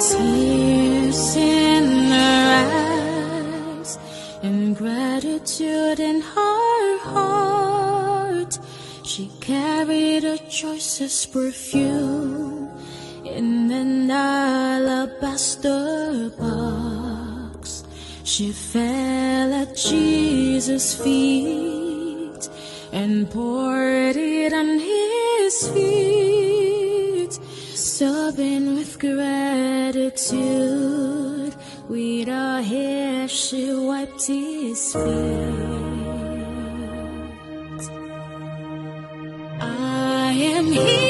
Tears in her eyes, and gratitude in her heart. She carried her choicest perfume in an alabaster box. She fell at Jesus' feet and poured it on his feet, sobbing with gratitude. With her hair she wiped his feet. I am here.